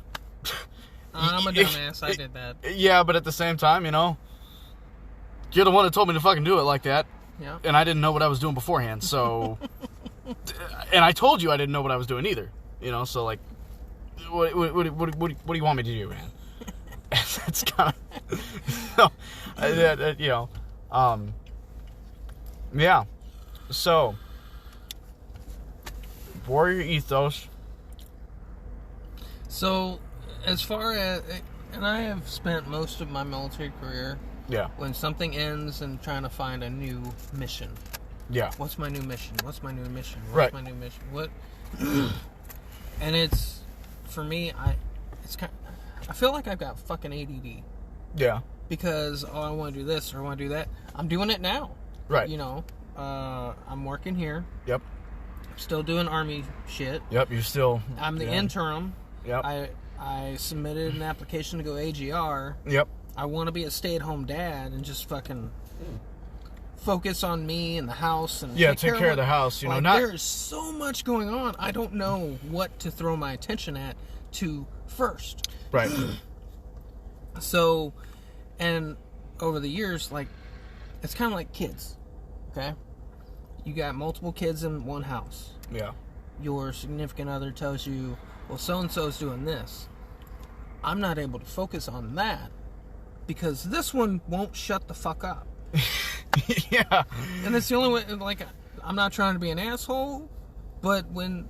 I'm a dumbass. I did that. Yeah, but at the same time, you're the one that told me to fucking do it like that. Yeah. And I didn't know what I was doing beforehand, so... and I told you I didn't know what I was doing either. So, like, what do you want me to do, man? That's kind of... Yeah. So, warrior ethos. So, as far as, and I have spent most of my military career, Yeah. when something ends and trying to find a new mission. Yeah. What's my new mission? What's my new mission? What's Right. my new mission? What? And it's, for me, I feel like I've got fucking ADD. Yeah. Because, I want to do this or I want to do that. I'm doing it now. Right. You know, I'm working here. Yep. I'm still doing Army shit. Yep. You're still. I'm the interim. Yep. I submitted an application to go AGR. Yep. I want to be a stay-at-home dad and just fucking focus on me and the house and take care of the house. You know, not. There's so much going on. I don't know what to throw my attention to first. Right. So, and over the years, like, it's kind of like kids. Okay, you got multiple kids in one house. Yeah. Your significant other tells you, well, so-and-so's doing this. I'm not able to focus on that because this one won't shut the fuck up. Yeah. And it's the only way, like, I'm not trying to be an asshole, but when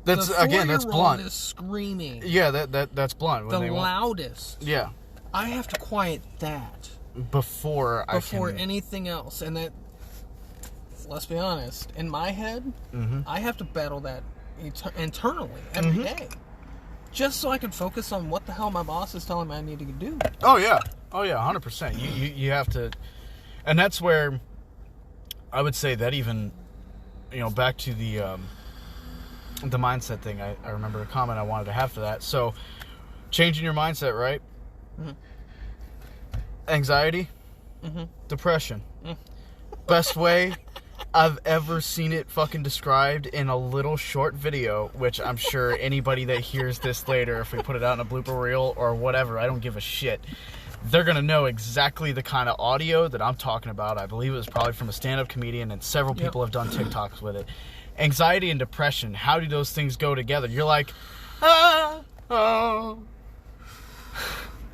that's the again, that's blunt. is screaming. Yeah, that's blunt. When the loudest. Yeah. I have to quiet that before anything else. And that, let's be honest, in my head, I have to battle that internally every day, just so I can focus on what the hell my boss is telling me I need to do. Oh yeah, 100%. You have to, and that's where I would say that even, you know, back to the mindset thing. I remember a comment I wanted to have for that. So, changing your mindset, right? Anxiety, depression. Best way I've ever seen it fucking described in a little short video, which I'm sure anybody that hears this later, if we put it out in a blooper reel or whatever, I don't give a shit. They're going to know exactly the kind of audio that I'm talking about. I believe it was probably from a stand-up comedian, and several people have done TikToks with it. Anxiety and depression, how do those things go together? You're like, oh.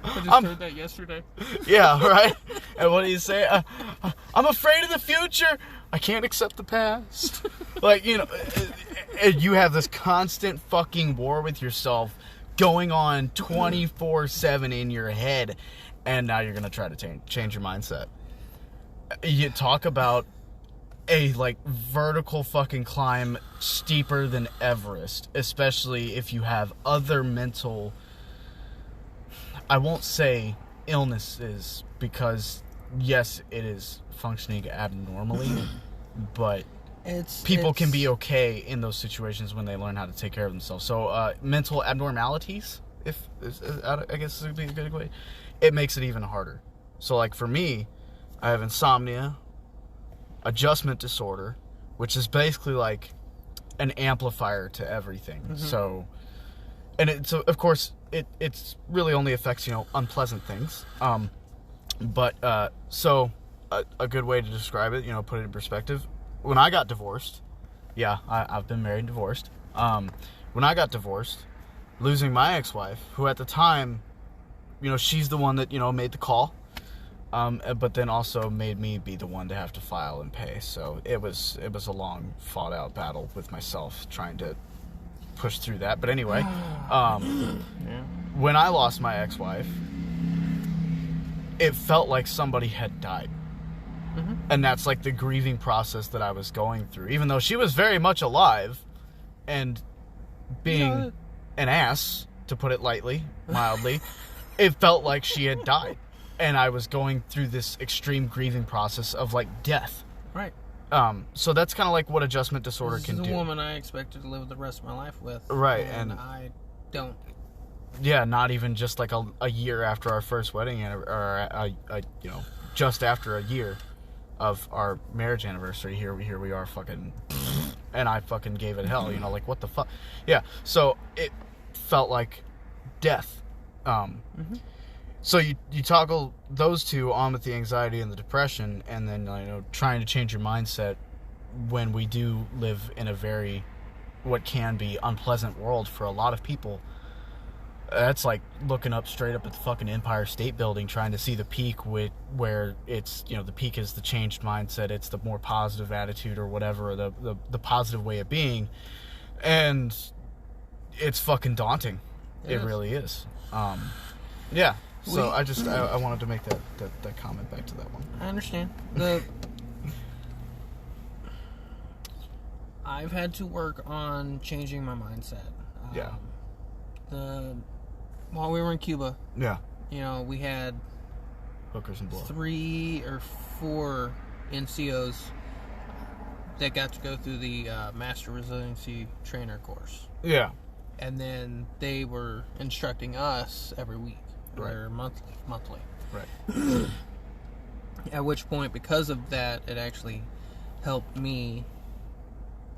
I just heard that yesterday. Yeah, right? And what do you say? I'm afraid of the future. I can't accept the past. Like, you know, you have this constant fucking war with yourself going on 24/7 in your head, and now you're going to try to change your mindset. You talk about a, like, vertical fucking climb steeper than Everest, especially if you have other mental, I won't say illnesses, because yes, it is functioning abnormally, but people can be okay in those situations when they learn how to take care of themselves. So mental abnormalities, I guess would be a good way, it makes it even harder. So like for me, I have insomnia, adjustment disorder, which is basically like an amplifier to everything. So, and it's, of course, it's really only affects, you know, unpleasant things. But so a good way to describe it, you know, put it in perspective. When I got divorced, I've been married and divorced. When I got divorced, losing my ex-wife, who at the time, you know, she's the one that, you know, made the call, but then also made me be the one to have to file and pay. So it was a long fought out battle with myself trying to push through that. But anyway, when I lost my ex-wife, it felt like somebody had died. And that's like the grieving process that I was going through. Even though she was very much alive and being an ass, to put it lightly, mildly, it felt like she had died. And I was going through this extreme grieving process of like death. Right. So that's kind of like what adjustment disorder can do. This is a woman I expected to live the rest of my life with. Right. And I don't. Yeah, not even just like a year after our first wedding, or you know, just after a year of our marriage anniversary. Here we are, fucking, and I fucking gave it hell. You know, like what the fuck? Yeah. So it felt like death. So you toggle those two on with the anxiety and the depression, and then, you know, trying to change your mindset when we do live in a very, what can be, unpleasant world for a lot of people. That's like looking up straight up at the fucking Empire State Building, trying to see the peak where it's, the peak is the changed mindset. It's the more positive attitude or whatever, or the positive way of being. And it's fucking daunting. It really is. Yeah. So I wanted to make that comment back to that one. I understand. I've had to work on changing my mindset. While we were in Cuba, we had hookers and blow. 3 or 4 NCOs that got to go through the Master Resiliency Trainer course. Yeah. And then they were instructing us every week, or monthly. Right. At which point, because of that, it actually helped me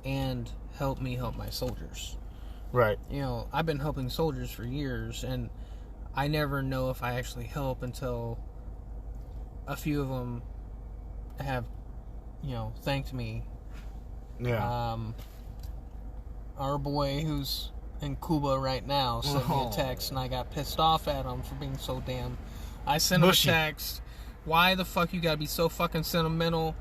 and helped me help my soldiers. Right. I've been helping soldiers for years, and I never know if I actually help until a few of them have, thanked me. Yeah. Our boy who's in Cuba right now sent me a text, and I got pissed off at him for being so damn... I sent him a text, why the fuck you gotta be so fucking sentimental?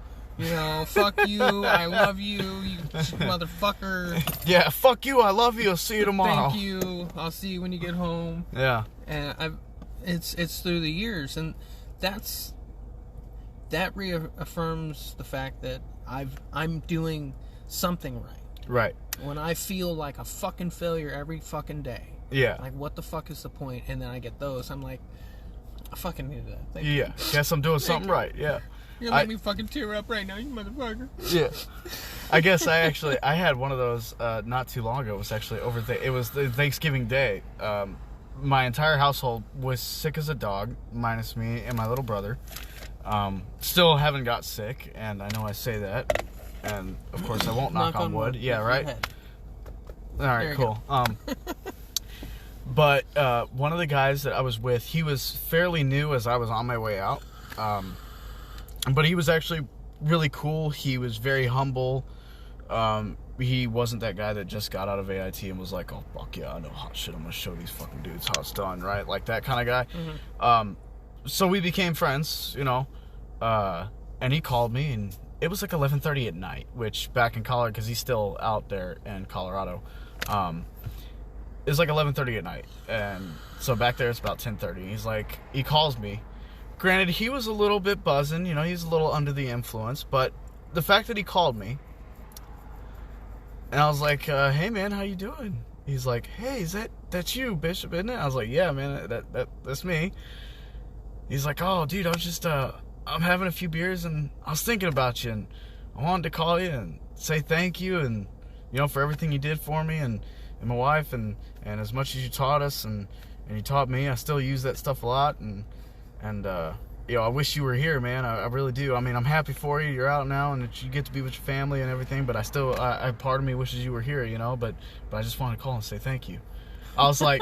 Fuck you, I love you, you motherfucker. Yeah, fuck you, I love you, I'll see you tomorrow. Thank you, I'll see you when you get home. Yeah. And it's through the years, and that reaffirms the fact that I'm doing something right. Right. When I feel like a fucking failure every fucking day. Yeah. Like, what the fuck is the point? And then I get those, I'm like, I fucking needed that. Thank you. Guess I'm doing something right. Yeah. You're gonna make me fucking tear up right now, you motherfucker. Yeah. I guess I had one of those not too long ago. It was actually it was the Thanksgiving Day. My entire household was sick as a dog, minus me and my little brother. Still haven't got sick, and I know I say that. And, of course, I won't knock on wood. Yeah, right? All right, cool. But one of the guys that I was with, he was fairly new as I was on my way out. But he was actually really cool. He was very humble. He wasn't that guy that just got out of AIT and was like, oh, fuck yeah, I know hot shit. I'm going to show these fucking dudes how it's done, right? Like that kind of guy. Mm-hmm. So we became friends, and he called me, and it was like 11:30 at night, which back in Colorado, because he's still out there in Colorado, it was like 11:30 at night. And so back there it's about 10:30. He calls me. Granted, he was a little bit buzzing, he's a little under the influence, but the fact that he called me, and I was like, hey man, how you doing? He's like, hey, that's you, Bishop, isn't it? I was like, yeah, man, that's me. He's like, oh, dude, I was just, I'm having a few beers, and I was thinking about you, and I wanted to call you and say thank you, and, for everything you did for me, and my wife, and as much as you taught us, and you taught me. I still use that stuff a lot, and I wish you were here, man. I really do. I mean, I'm happy for you. You're out now, and that you get to be with your family and everything, but I still, part of me wishes you were here, but I just wanted to call and say thank you. I was like...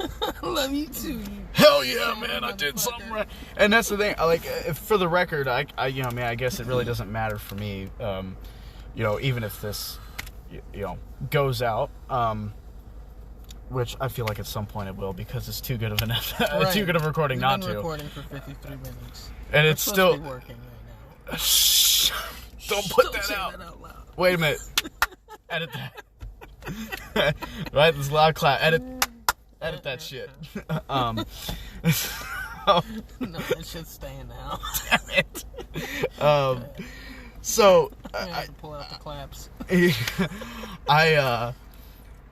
I love you too. Hell yeah, man! I did something right. And that's the thing. For the record, I guess it really doesn't matter for me. Even if this, goes out, which I feel like at some point it will, because it's too good of too good of a recording not to. Recording for 53 minutes, and it's still be working right now. Shh! Don't put that out. That out loud. Wait a minute. Edit that. Right, this loud clap. Edit that shit. No, that shit's staying now. Damn it. So I have to pull out the claps.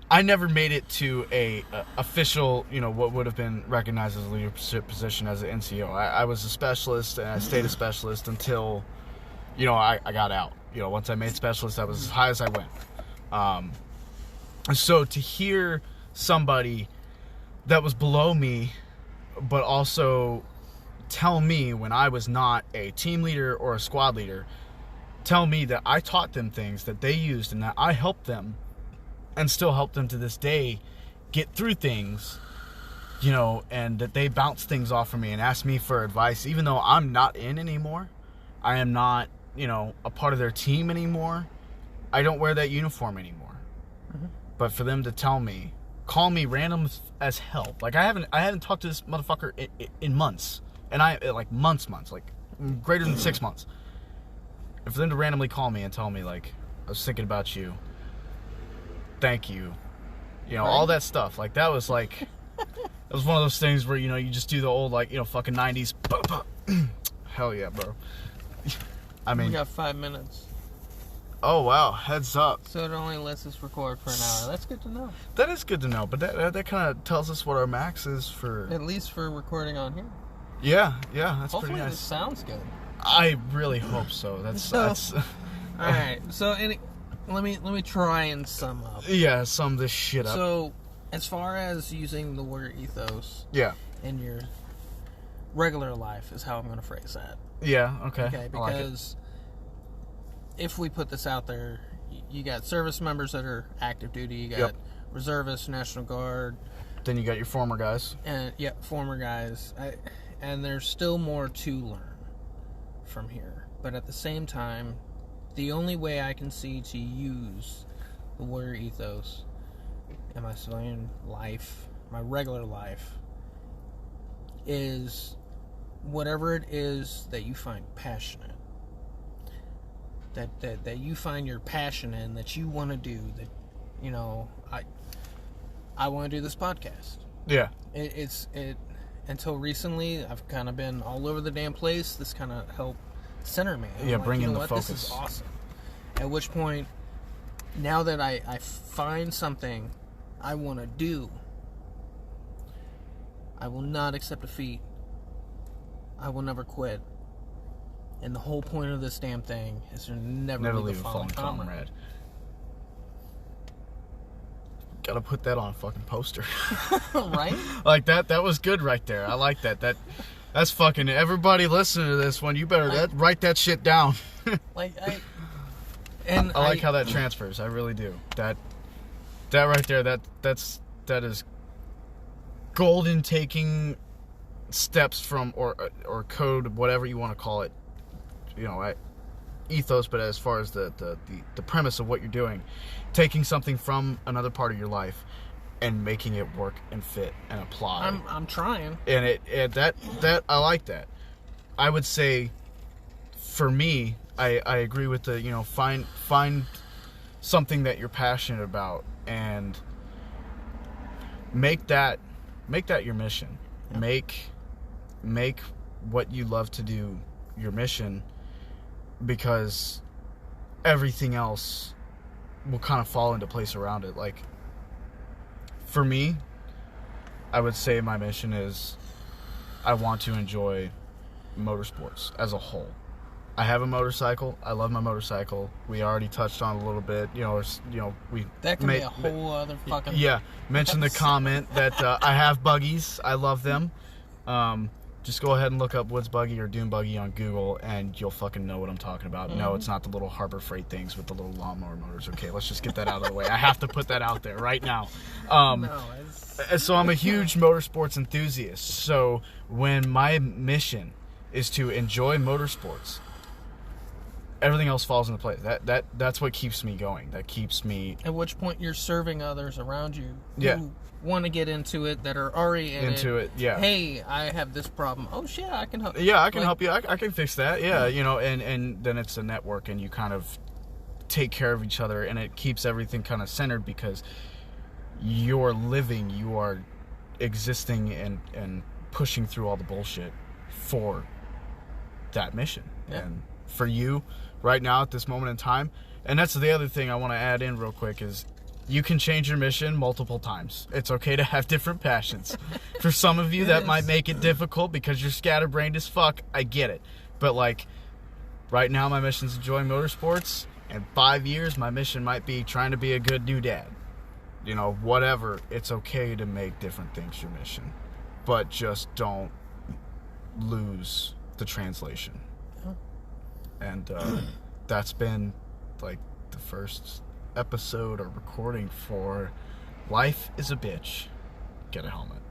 I never made it to a official, what would have been recognized as a leadership position as an NCO. I was a specialist, and I stayed a specialist until, I got out. Once I made specialist, that was as high as I went. So to hear somebody that was below me, but also tell me when I was not a team leader or a squad leader, tell me that I taught them things that they used and that I helped them and still help them to this day get through things, and that they bounce things off of me and ask me for advice, even though I'm not in anymore. I am not, a part of their team anymore. I don't wear that uniform anymore. Mm-hmm. But for them to tell me call me random as hell. Like I haven't talked to this motherfucker in months, and like months, like greater than 6 months. And for them to randomly call me and tell me like, I was thinking about you. Thank you. You know, Right. all that stuff. Like that was like, it was one of those things where, you know, you just do the old like, you know, fucking 90s. Hell yeah, bro. I We mean, got 5 minutes. oh wow, heads up. So it only lets us record for an hour. That's good to know. That is good to know, but that kind of tells us what our max is for. At least for recording on here. Yeah, that's Hopefully pretty nice. this sounds good. I really hope so. That's All right. So let me try and sum up. yeah, sum this shit up. So as far as using the word ethos Yeah, in your regular life is how I'm going to phrase that. yeah, okay. Okay, I like it. because if we put this out there, you got service members that are active duty, you got Yep. reservists, National Guard, Then you got your former guys. and former guys. And there's still more to learn from here. But at the same time, the only way I can see to use the word ethos in my civilian life, my regular life, is whatever it is that you find passionate. That you find your passion in, that you want to do, that, you know, I want to do this podcast. Yeah, It's until recently, I've kind of been all over the damn place. This kind of helped center me. I'm Yeah, like, bring you in know the what? This focus. is awesome. At which point, now that I find something I want to do, I will not accept defeat. I will never quit. And the whole point of this damn thing is to never leave a fallen comrade. Gotta put that on a fucking poster. Right? Like that was good right there. I like that. That's fucking, everybody listening to this one, you better write that shit down. Like, I like how that transfers. I really do. That right there, that is golden, taking steps from or code, whatever you want to call it. You know, ethos, but as far as the premise of what you're doing, taking something from another part of your life and making it work and fit and apply. I'm trying. And that I like that. I would say, for me, I agree with the, you know, find something that you're passionate about and make that your mission. Yep. Make what you love to do your mission, because everything else will kind of fall into place around it. Like, for me, I would say my mission is I want to enjoy motorsports as a whole. I have a motorcycle. I love my motorcycle. We already touched on it a little bit. That can be a whole other fucking... Yeah, mention the comment that I have buggies. I love them. Just go ahead and look up Woods Buggy or Dune Buggy on Google, and you'll fucking know what I'm talking about. Mm-hmm. No, it's not the little Harbor Freight things with the little lawnmower motors. Okay, let's just get that out of the way. I have to put that out there right now. So I'm a huge motorsports enthusiast. So when my mission is to enjoy motorsports, everything else falls into place. That's what keeps me going. That keeps me... At which point you're serving others around you who want to get into it, that are already into it. Yeah. Hey, I have this problem. Oh shit, I can help. Yeah, I can help you. I can fix that. Yeah, you know, and then it's a network, and you kind of take care of each other, and it keeps everything kind of centered, because you're living, you are existing and pushing through all the bullshit for that mission. Yeah. And for you right now at this moment in time, and that's the other thing I want to add in real quick, is you can change your mission multiple times. It's okay to have different passions. For some of you, that might make it difficult because you're scatterbrained as fuck. I get it. But, like, right now my mission's enjoying motorsports. In 5 years, my mission might be trying to be a good new dad. You know, whatever. It's okay to make different things your mission. But just don't lose the translation. And that's been, like, the first episode or recording for Life is a Bitch. Get a helmet.